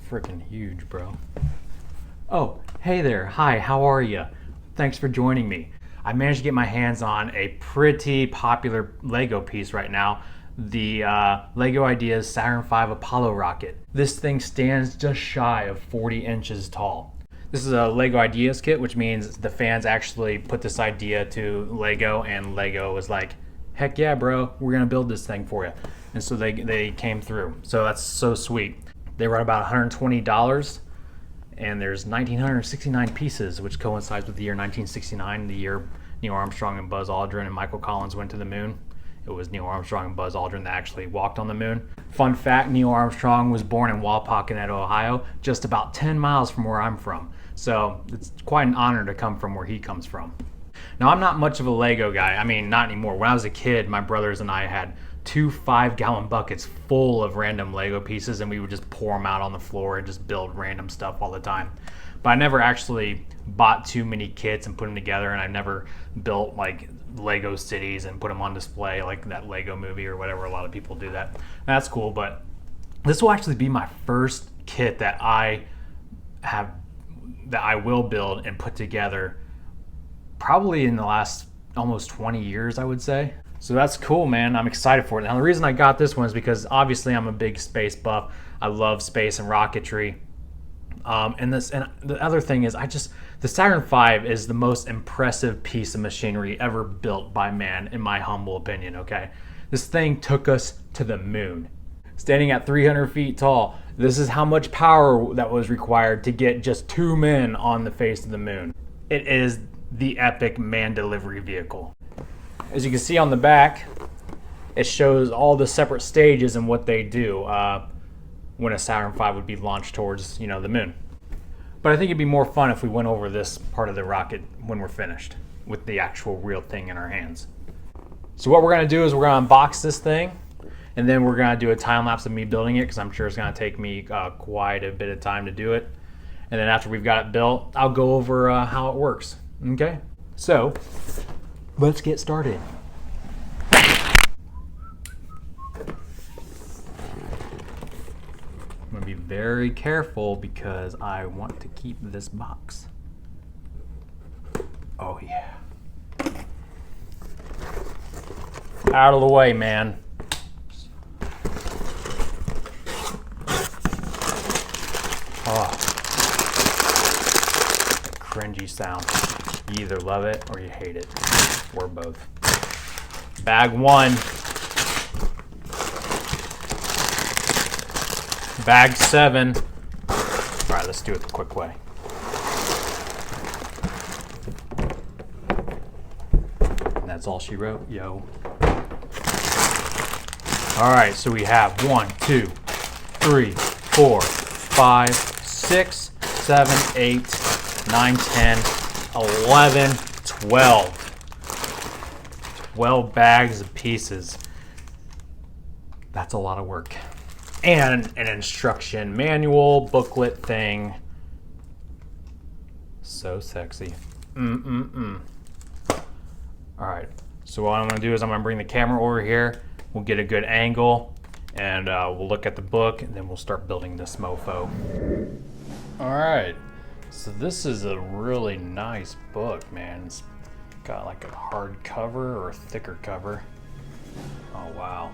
freaking huge, bro. Oh, hey there. Hi, how are you? Thanks for joining me. I managed to get my hands on a pretty popular Lego piece right now, the Lego Ideas Saturn V Apollo rocket. This thing stands just shy of 40 inches tall. This is a Lego Ideas kit, which means the fans actually put this idea to Lego, and Lego was like, heck yeah, bro, we're gonna build this thing for you. And so they came through. So that's so sweet. They run about $120, and there's 1,969 pieces, which coincides with the year 1969, the year Neil Armstrong and Buzz Aldrin and Michael Collins went to the moon. It was Neil Armstrong and Buzz Aldrin that actually walked on the moon. Fun fact, Neil Armstrong was born in Wapakoneta, Ohio, just about 10 miles from where I'm from. So it's quite an honor to come from where he comes from. Now, I'm not much of a Lego guy. I mean, not anymore. When I was a kid, my brothers and I had 2 5-gallon buckets full of random Lego pieces, and we would just pour them out on the floor and just build random stuff all the time. But I never actually bought too many kits and put them together, and I never built like Lego cities and put them on display like that Lego movie or whatever. A lot of people do that. And that's cool, but this will actually be my first kit that I will build and put together probably in the last almost 20 years, I would say. So that's cool, man. I'm excited for it. Now, the reason I got this one is because obviously I'm a big space buff. I love space and rocketry. And the other thing is, the Saturn V is the most impressive piece of machinery ever built by man, in my humble opinion, okay? This thing took us to the moon. Standing at 300 feet tall, this is how much power that was required to get just 2 men on the face of the moon. It is the epic man delivery vehicle. As you can see on the back, it shows all the separate stages and what they do when a Saturn V would be launched towards, the moon. But I think it'd be more fun if we went over this part of the rocket when we're finished with the actual real thing in our hands. So what we're gonna do is we're gonna unbox this thing, and then we're gonna do a time lapse of me building it, because I'm sure it's gonna take me quite a bit of time to do it. And then after we've got it built, I'll go over how it works. Okay? So let's get started. I'm gonna be very careful because I want to keep this box. Oh yeah. Out of the way, man. Oh. That cringy sound. You either love it or you hate it, or both. Bag 1. Bag 7. All right, let's do it the quick way. And that's all she wrote, yo. All right, so we have 1, 2, 3, 4, 5, 6, 7, 8, 9, 10, 11, 12. 12 bags of pieces. That's a lot of work. And an instruction manual booklet thing. So sexy. All right, so what I'm gonna do is I'm gonna bring the camera over here. We'll get a good angle, and we'll look at the book, and then we'll start building this mofo. All right, so this is a really nice book, man. It's got like a hard cover or a thicker cover. Oh, wow.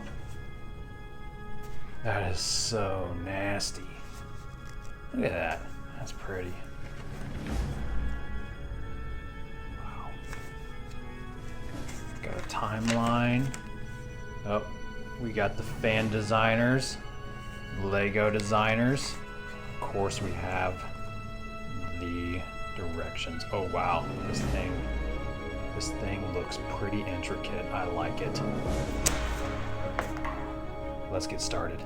That is so nasty. Look at that. That's pretty. Wow. Got a timeline. Oh, we got the fan designers, Lego designers. Of course, we have the directions. Oh wow, this thing looks pretty intricate. I like it. Let's get started.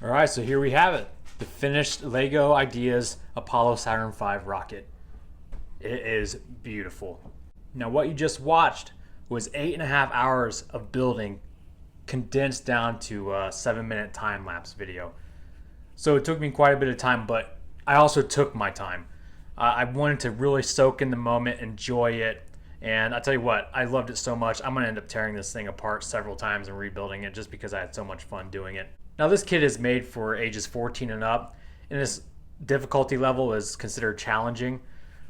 All right, so here we have it. The finished LEGO Ideas Apollo Saturn V rocket. It is beautiful. Now what you just watched was 8.5 hours of building condensed down to a 7-minute time-lapse video. So it took me quite a bit of time, but I also took my time. I wanted to really soak in the moment, enjoy it, and I tell you what, I loved it so much, I'm gonna end up tearing this thing apart several times and rebuilding it just because I had so much fun doing it. Now this kit is made for ages 14 and up, and this difficulty level is considered challenging.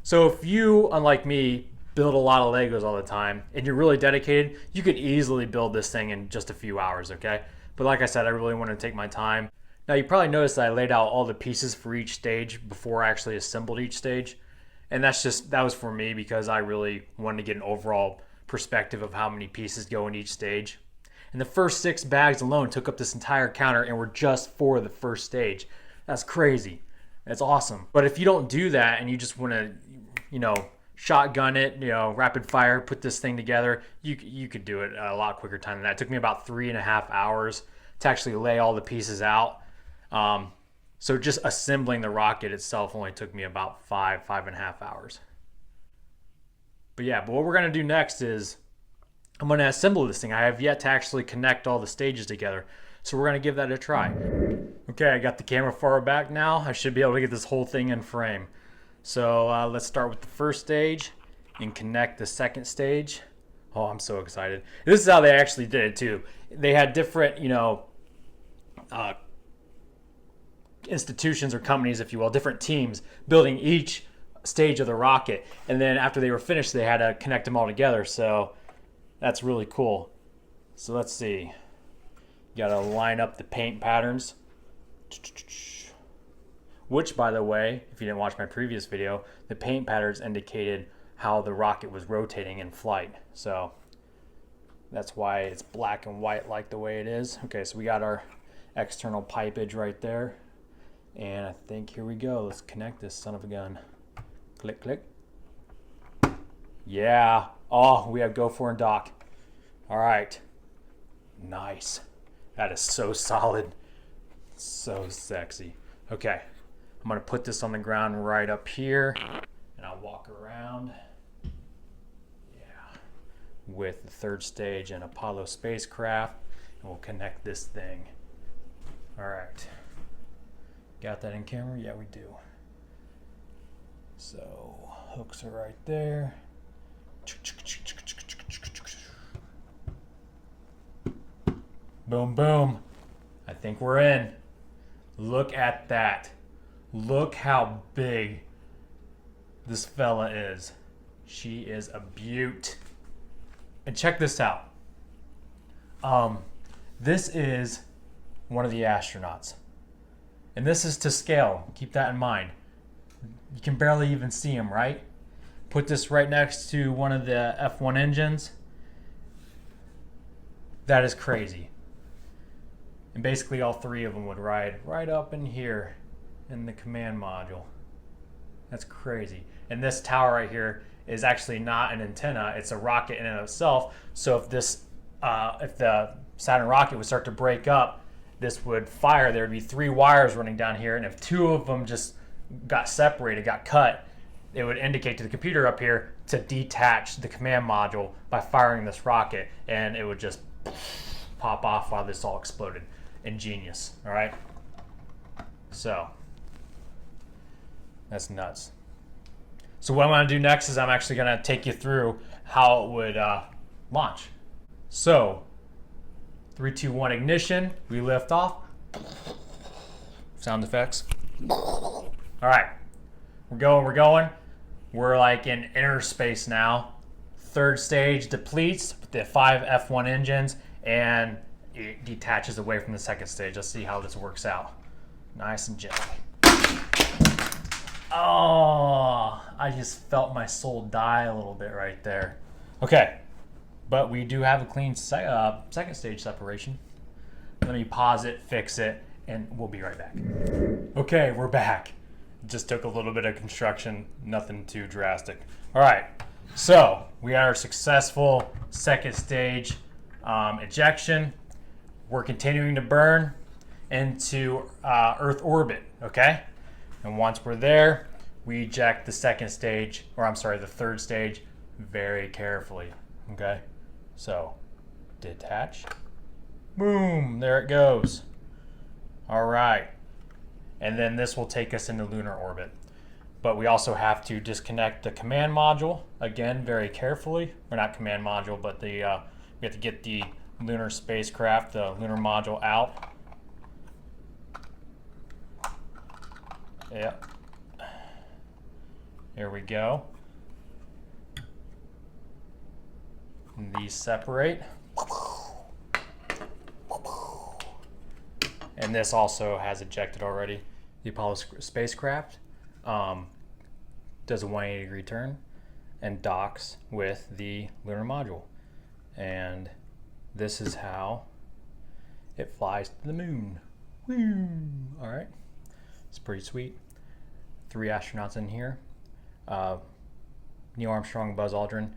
So if you, unlike me, build a lot of Legos all the time and you're really dedicated, you could easily build this thing in just a few hours, okay? But like I said, I really want to take my time. Now you probably noticed that I laid out all the pieces for each stage before I actually assembled each stage. And that was for me because I really wanted to get an overall perspective of how many pieces go in each stage. And the first 6 bags alone took up this entire counter and were just for the first stage. That's crazy. That's awesome. But if you don't do that and you just want to, shotgun it, rapid fire, put this thing together, you could do it a lot quicker time than that. It took me about 3.5 hours to actually lay all the pieces out. So just assembling the rocket itself only took me about 5.5 hours. But what we're going to do next is I'm going to assemble this thing. I have yet to actually connect all the stages together. So we're going to give that a try. Okay, I got the camera far back now. I should be able to get this whole thing in frame. So let's start with the first stage and connect the second stage. Oh, I'm so excited. This is how they actually did it too. They had different, institutions or companies, if you will, different teams building each stage of the rocket. And then after they were finished, they had to connect them all together. So that's really cool. So let's see. You gotta line up the paint patterns. Which, by the way, if you didn't watch my previous video, the paint patterns indicated how the rocket was rotating in flight. So that's why it's black and white like the way it is. Okay, so we got our external pipage right there. And I think here we go. Let's connect this son of a gun. Click, click. Yeah. Oh, we have go for and dock. All right. Nice. That is so solid. So sexy. Okay. I'm going to put this on the ground right up here. And I'll walk around. Yeah. With the third stage and Apollo spacecraft. And we'll connect this thing. All right. Got that in camera? Yeah, we do. So, hooks are right there. Boom, boom. I think we're in. Look at that. Look how big this fella is. She is a beaut. And check this out. This is one of the astronauts. And this is to scale. Keep that in mind. You can barely even see him, right? Put this right next to one of the F1 engines. That is crazy. And basically all 3 of them would ride right up in here in the command module. That's crazy. And this tower right here is actually not an antenna. It's a rocket in and of itself. So if the Saturn rocket would start to break up, this would fire. There would be 3 wires running down here, and if 2 of them just got separated, got cut, it would indicate to the computer up here to detach the command module by firing this rocket, and it would just pop off while this all exploded. Ingenious, all right? So, that's nuts. So what I'm gonna do next is I'm actually gonna take you through how it would launch. So, 3, 2, 1, ignition. We lift off. Sound effects. All right, we're going. We're like in inner space now. Third stage depletes with the 5 F1 engines, and it detaches away from the second stage. Let's see how this works out. Nice and gentle. Oh, I just felt my soul die a little bit right there. Okay. But we do have a clean second stage separation. Let me pause it, fix it, and we'll be right back. Okay, we're back. Just took a little bit of construction, nothing too drastic. All right, so we had our successful second stage ejection. We're continuing to burn. into Earth orbit, okay? And once we're there, we eject the second stage, or I'm sorry, the third stage, very carefully, okay? So, detach. Boom, there it goes. All right. And then this will take us into lunar orbit. But we also have to disconnect the command module, again, very carefully. Or not command module, but we have to get the lunar spacecraft, the lunar module out. Yep. Here we go. And these separate. And this also has ejected already. The Apollo spacecraft does a 180-degree turn and docks with the lunar module. And this is how it flies to the moon. Woo! All right, it's pretty sweet. 3 astronauts in here. Neil Armstrong, Buzz Aldrin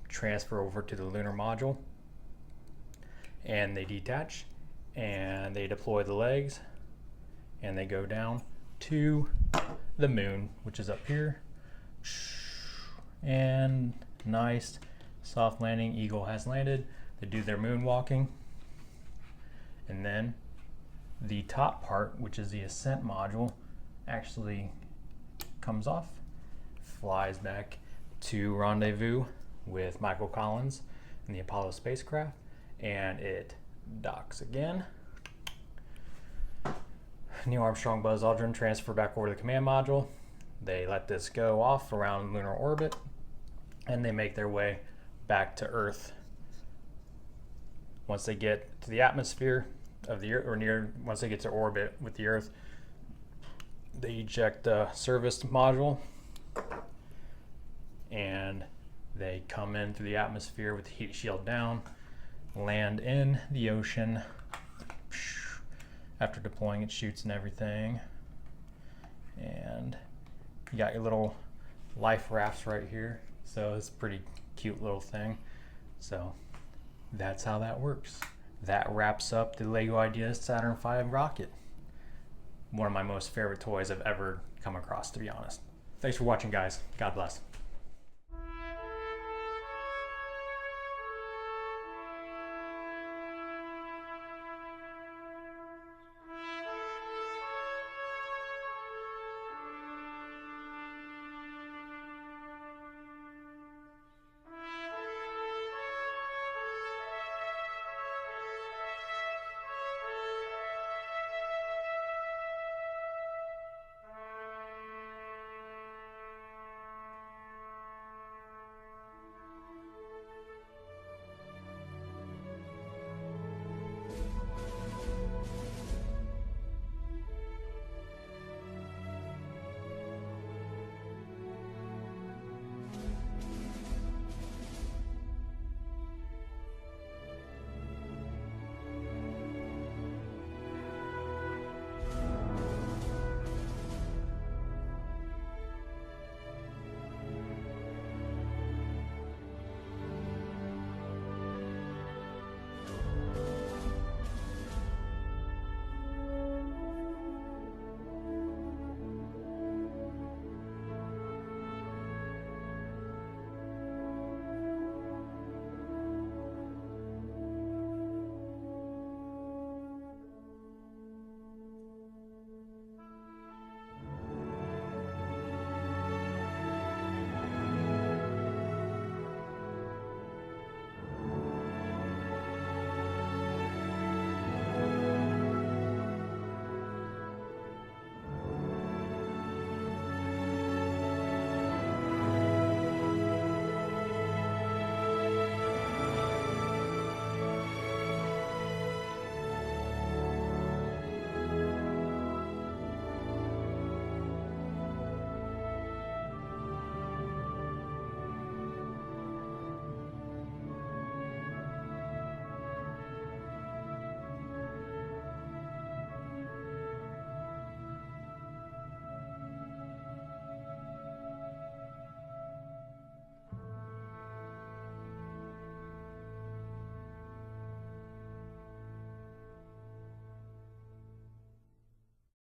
transfer over to the lunar module, and they detach, and they deploy the legs, and they go down to the moon, which is up here. And nice soft landing. Eagle has landed. They do their moonwalking, and then the top part, which is the ascent module, actually comes off, flies back to rendezvous with Michael Collins and the Apollo spacecraft, and it docks again. Neil Armstrong, Buzz Aldrin transfer back over to the command module. They let this go off around lunar orbit, and they make their way back to Earth. Once they get to the atmosphere of the Earth, or once they get to orbit with the Earth, they eject the service module, and they come in through the atmosphere with the heat shield down, land in the ocean. After deploying its chutes and everything. And you got your little life rafts right here. So it's a pretty cute little thing. So that's how that works. That wraps up the LEGO Ideas Saturn V rocket. One of my most favorite toys I've ever come across, to be honest. Thanks for watching, guys. God bless.